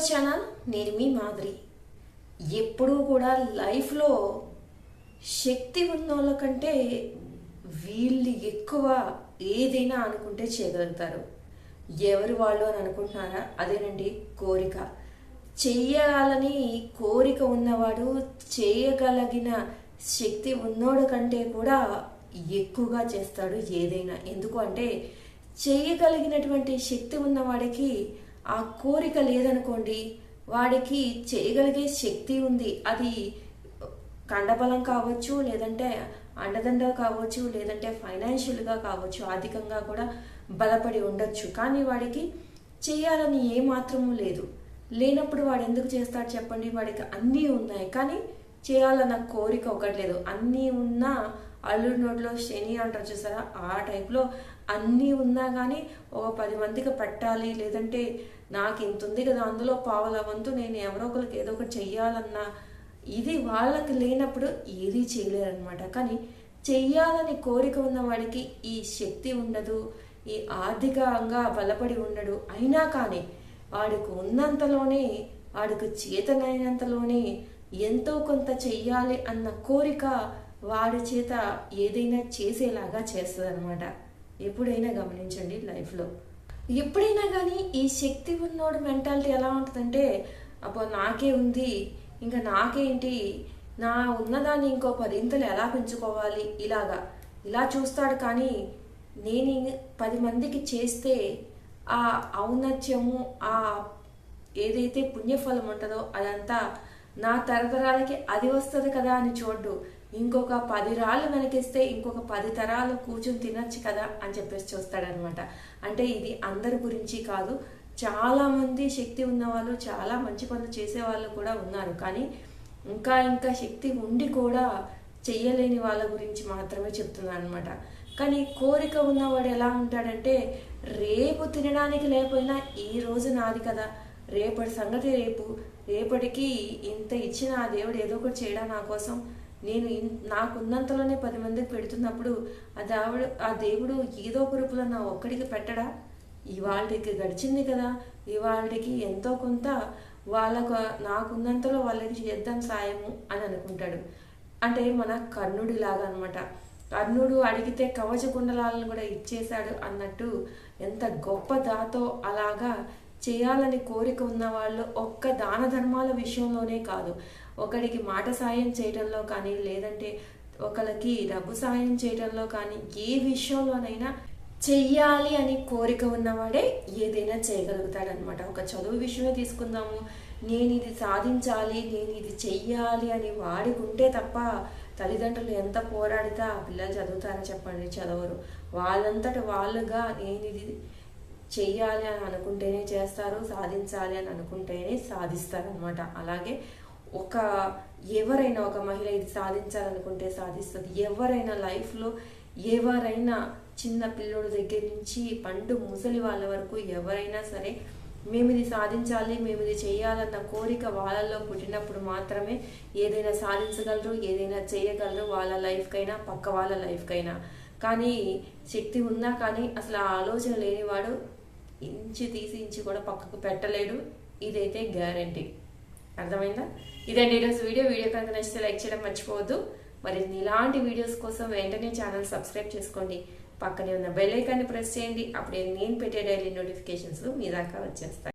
Our channel. నేను మీ మాదిరి. ఎప్పుడూ కూడా లైఫ్లో శక్తి ఉన్న వాళ్ళకంటే వీళ్ళు ఎక్కువ ఏదైనా అనుకుంటే చేయగలుగుతారు. ఎవరు వాళ్ళు అని అనుకుంటున్నారా? అదేనండి కోరిక. చెయ్యాలని కోరిక ఉన్నవాడు చేయగలిగిన శక్తి ఉన్నోడు కంటే కూడా ఎక్కువగా చేస్తాడు ఏదైనా. ఎందుకు అంటే చేయగలిగినటువంటి శక్తి ఉన్నవాడికి ఆ కోరిక లేదనుకోండి, వాడికి చేయగలిగే శక్తి ఉంది. అది కండబలం కావచ్చు, లేదంటే అండదండ కావచ్చు, లేదంటే ఫైనాన్షియల్గా కావచ్చు, ఆర్థికంగా కూడా బలపడి ఉండొచ్చు. కానీ వాడికి చేయాలని ఏమాత్రమూ లేదు. లేనప్పుడు వాడు ఎందుకు చేస్తాడు చెప్పండి? వాడికి అన్నీ ఉన్నాయి కానీ చేయాలన్న కోరిక ఒకటి లేదు. అన్నీ ఉన్నా అల్లుడి నోట్లో శని అంటారు చూసారా, ఆ టైప్లో అన్నీ ఉన్నా కానీ ఒక 10 మందికి పెట్టాలి, లేదంటే నాకు ఇంత ఉంది కదా అందులో పావుల వంతు నేను ఎవరో ఒకరికి ఏదో ఒకటి చెయ్యాలన్న ఇది వాళ్ళకి లేనప్పుడు ఏదీ చేయలేరనమాట. కానీ చెయ్యాలని కోరిక ఉన్న వాడికి ఈ శక్తి ఉండదు, ఈ ఆర్థికంగా బలపడి ఉండడు. అయినా కానీ వాడికి ఉన్నంతలోనే, వాడికి చేతనైనంతలోనే ఎంతో కొంత చెయ్యాలి అన్న కోరిక వాడి చేత ఏదైనా చేసేలాగా చేస్తుంది అనమాట. ఎప్పుడైనా గమనించండి లైఫ్లో. ఎప్పుడైనా కానీ ఈ శక్తి ఉన్నోడు మెంటాలిటీ ఎలా ఉంటుందంటే, అబ్బో నాకే ఉంది, ఇంకా నాకేంటి, నా ఉన్నదాన్ని ఇంకో 10 ఇంతలు ఎలా పెంచుకోవాలి, ఇలా చూస్తాడు. కానీ నేను 10 మందికి చేస్తే ఆ ఔన్నత్యము, ఆ ఏదైతే పుణ్యఫలం ఉంటుందో అదంతా నా తరతరాలకి అది వస్తుంది కదా అని చూడ్డు. ఇంకొక 10 రాళ్ళు వెనకిస్తే ఇంకొక 10 తరాలు కూర్చొని తినచ్చు కదా అని చెప్పేసి చూస్తాడనమాట. అంటే ఇది అందరి గురించి కాదు, చాలా మంది శక్తి ఉన్నవాళ్ళు, చాలా మంచి పనులు చేసేవాళ్ళు కూడా ఉన్నారు. కానీ ఇంకా శక్తి ఉండి కూడా చెయ్యలేని వాళ్ళ గురించి మాత్రమే చెప్తున్నాను అనమాట. కానీ కోరిక ఉన్నవాడు ఎలా ఉంటాడంటే, రేపు తినడానికి లేకపోయినా ఈ రోజు నాది కదా, రేపటి సంగతి రేపటికి ఇంత ఇచ్చిన ఆ దేవుడు ఏదో ఒకటి చేయడా నా కోసం, నేను నాకున్నంతలోనే 10 మందికి పెడుతున్నప్పుడు ఆ దేవుడు ఏదో ఒక రూపంలో నా ఒక్కడికి పెట్టడా, ఇవాళకి గడిచింది కదా, ఇవాళకి ఎంతో కొంత వాళ్ళకు నాకున్నంతలో వాళ్ళకి చేద్దాం సాయము అని అనుకుంటాడు. అంటే మన కర్ణుడిలాగా అనమాట. కర్ణుడు అడిగితే కవచ కుండలాలను కూడా ఇచ్చేశాడు అన్నట్టు ఎంత గొప్ప దాతో అలాగా చేయాలని కోరిక ఉన్న వాళ్ళు ఒక్క దాన ధర్మాల విషయంలోనే కాదు, ఒకరికి మాట సాయం చేయడంలో కానీ, లేదంటే ఒకరికి డబ్బు సాయం చేయడంలో కానీ, ఏ విషయంలోనైనా చెయ్యాలి అని కోరిక ఉన్నవాడే ఏదైనా చేయగలుగుతాడనమాట. ఒక చదువు విషయమే తీసుకుందాము, నేను ఇది సాధించాలి, నేను ఇది చెయ్యాలి అని వాడుకుంటే తప్ప తల్లిదండ్రులు ఎంత పోరాడితే ఆ పిల్లలు చదువుతారని చెప్పండి? చదవరు. వాళ్ళంతట వాళ్ళుగా నేను ఇది చెయ్యాలి అని అనుకుంటేనే చేస్తారు, సాధించాలి అని అనుకుంటేనే సాధిస్తారనమాట. అలాగే ఎవరైనా ఒక మహిళ ఇది సాధించాలనుకుంటే సాధిస్తుంది. ఎవరైనా లైఫ్లో ఎవరైనా చిన్న పిల్లోడి దగ్గర నుంచి పండు ముసలి వాళ్ళ వరకు ఎవరైనా సరే మేము ఇది సాధించాలి, మేము ఇది చేయాలన్న కోరిక వాళ్ళల్లో పుట్టినప్పుడు మాత్రమే ఏదైనా సాధించగలరు, ఏదైనా చేయగలరు, వాళ్ళ లైఫ్కైనా పక్క వాళ్ళ లైఫ్కైనా. కానీ శక్తి ఉన్నా కానీ అసలు ఆ ఆలోచన లేనివాడు ఇంచి కూడా పక్కకు పెట్టలేడు. ఇదైతే గ్యారంటీ. అర్థమైందా? ఇదండి ఈరోజు వీడియో కనుక నచ్చితే లైక్ చేయడం మర్చిపోవద్దు. మరి ఇలాంటి వీడియోస్ కోసం వెంటనే ఛానల్ సబ్స్క్రైబ్ చేసుకోండి, పక్కనే ఉన్న బెల్ ఐకాన్ని ప్రెస్ చేయండి. అప్పుడే నేను పెట్టే డైలీ నోటిఫికేషన్స్ మీ దాకా వచ్చేస్తాయి.